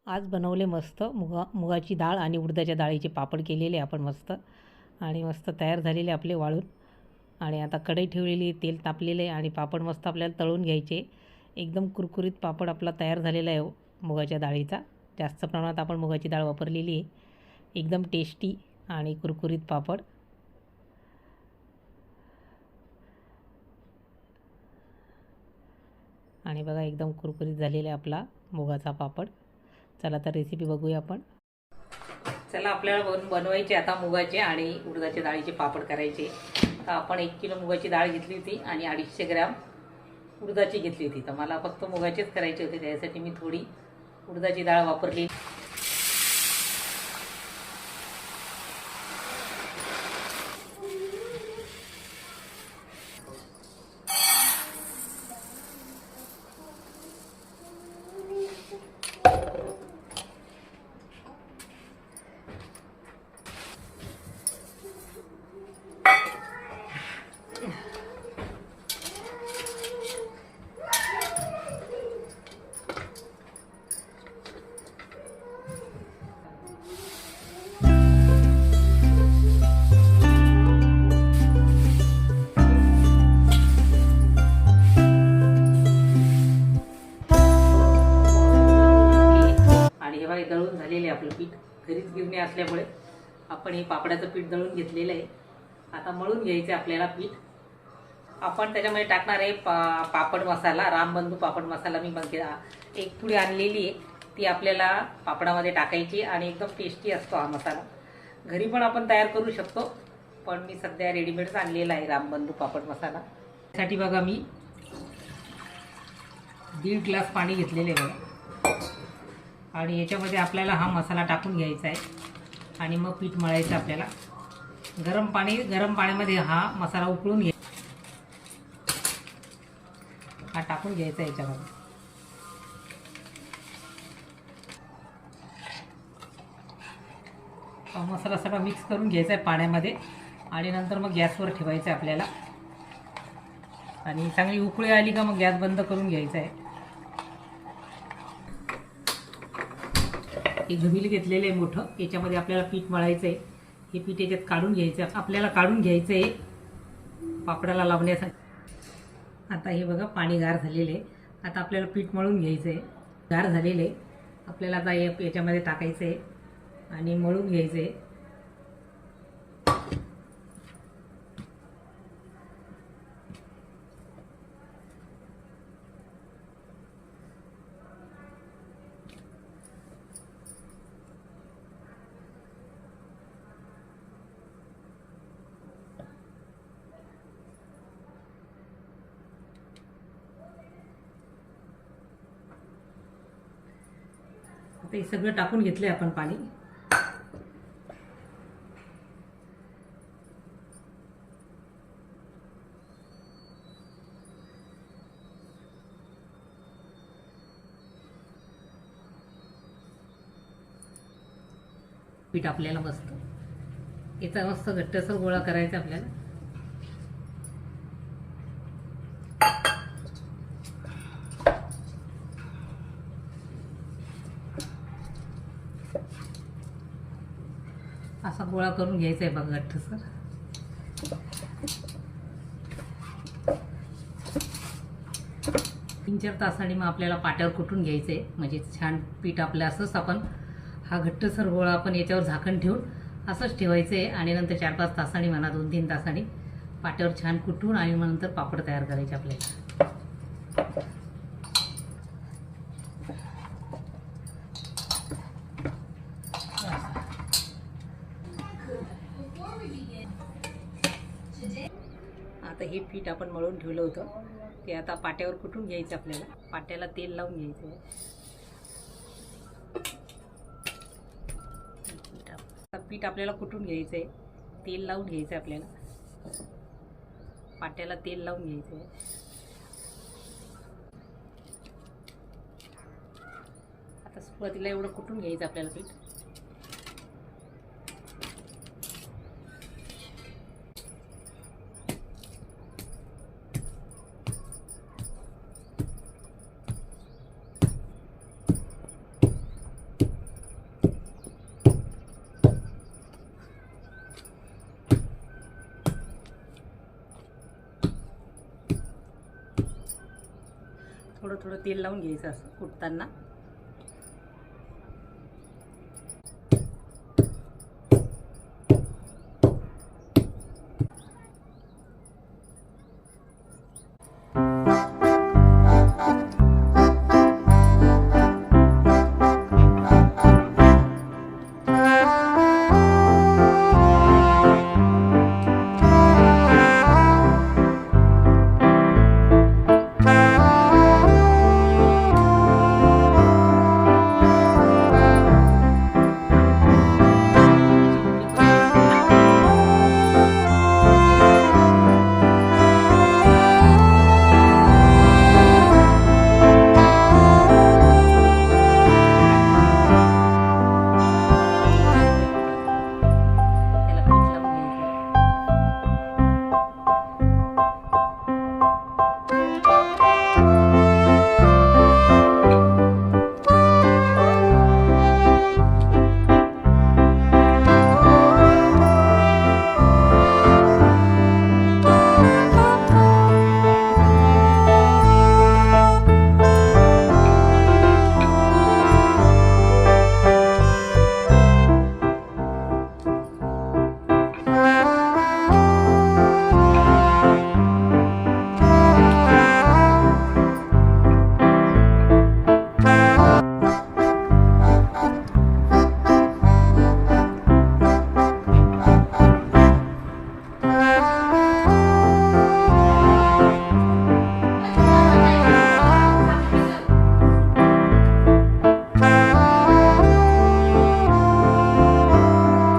आज बनवले मस्त मुगाची डाळ आणि उडदाच्या डाळीचे पापड केलेले आपण मस्त आणि मस्त तयार झालेले आपले वाळून. आणि आता कढई ठेवलेली, तेल तापलेले आणि पापड मस्त आपल्याला तळून घ्यायचे. एकदम कुरकुरीत पापड आपला तयार झालेला आहे मुगाच्या डाळीचा. जास्त प्रमाणात आपण मुगाची डाळ वापरलेली आहे. एकदम टेस्टी आणि कुरकुरीत पापड. आणि बघा एकदम कुरकुरीत झालेला आपला मुगाचा पापड. चला तर रेसिपी बघूया आपण. चला आपल्याला बनवायचे आता मुगाचे आणि उडदाच्या डाळीचे पापड करायचे. तर आपण 1 किलो मुगाची डाळ घेतली होती आणि 250 ग्रॅम उडदाची घेतली होती. तर मला फक्त मुगाचेच करायचे होते, त्यासाठी मी थोडी उडदाची डाळ वापरली. दळून झालेले आपलं पीठ, घरीच गिरणी असल्यामुळे आपण हे पापडाचं पीठ दळून घेतलेलं आहे. आता मळून घ्यायचं आपल्याला पीठ. आपण त्याच्यामध्ये टाकणार आहे पापड मसाला, रामबंधू पापड मसाला. मी 1 पुडी आणलेली आहे, ती आपल्याला पापडामध्ये टाकायची आणि एकदम टेस्टी असतो हा मसाला. घरी पण आपण तयार करू शकतो, पण मी सध्या रेडीमेडच आणलेला आहे रामबंधू पापड मसाला. त्यासाठी बघा मी 1.5 ग्लास पाणी घेतलेले आहे बघा. आणि याच्यामध्ये आपल्याला हा मसाला टाकून घ्यायचा आहे आणि मग पीठ मळायचं आपल्याला. गरम पाण्यामध्ये हा मसाला उकळून हा टाकून घ्यायचा याच्यामध्ये. हा मसाला सगळा मिक्स करून घ्यायचा आहे पाण्यामध्ये आणि नंतर मग गॅसवर ठेवायचं आहे आपल्याला. आणि चांगली उकळी आली का मग गॅस बंद करून घ्यायचा आहे. हे घमिल घेतलेलं आहे मोठं, याच्यामध्ये आपल्याला पीठ मळायचं आहे. हे पीठ याच्यात काढून घ्यायचं आहे आपल्याला, काढून घ्यायचं आहे पापडाला लावण्यासाठी. आता हे बघा पाणी गार झालेलं आहे. आता आपल्याला पीठ मळून घ्यायचं आहे. गार झालेलं आहे आपल्याला. आता याच्यामध्ये टाकायचं आहे आणि मळून घ्यायचं आहे. आता हे सगळं टाकून घेतलंय आपण पाणी. पीठ आपल्याला मस्त याचा मस्त घट्टसर गोळा करायचा आपल्याला. असा गोळा करून घ्यायचा आहे बघा घट्टसर. 3-4 तासांनी मग आपल्याला पाट्यावर कुटून घ्यायचं आहे, म्हणजे छान पीठ आपलं. असंच आपण हा घट्टसर गोळा आपण याच्यावर झाकण ठेवून असंच ठेवायचं आहे आणि नंतर 4-5 तासांनी म्हणा 2-3 तासांनी पाट्यावर छान कुटून आणि मग नंतर पापड तयार करायचे आपल्याला. आता हे पीठ आपण मळून ठेवलं होतं ते आता पाट्यावर कुटून घ्यायचं आपल्याला. पाट्याला तेल लावून घ्यायचं आहे. पीठ आपल्याला कुटून घ्यायचं आहे, तेल लावून घ्यायचं आहे आपल्याला. पाट्याला तेल लावून घ्यायचं आहे. आता सुरुवातीला एवढं कुटून घ्यायचं आपल्याला पीठ. तेल लावून घ्यायचं असं कुटताना.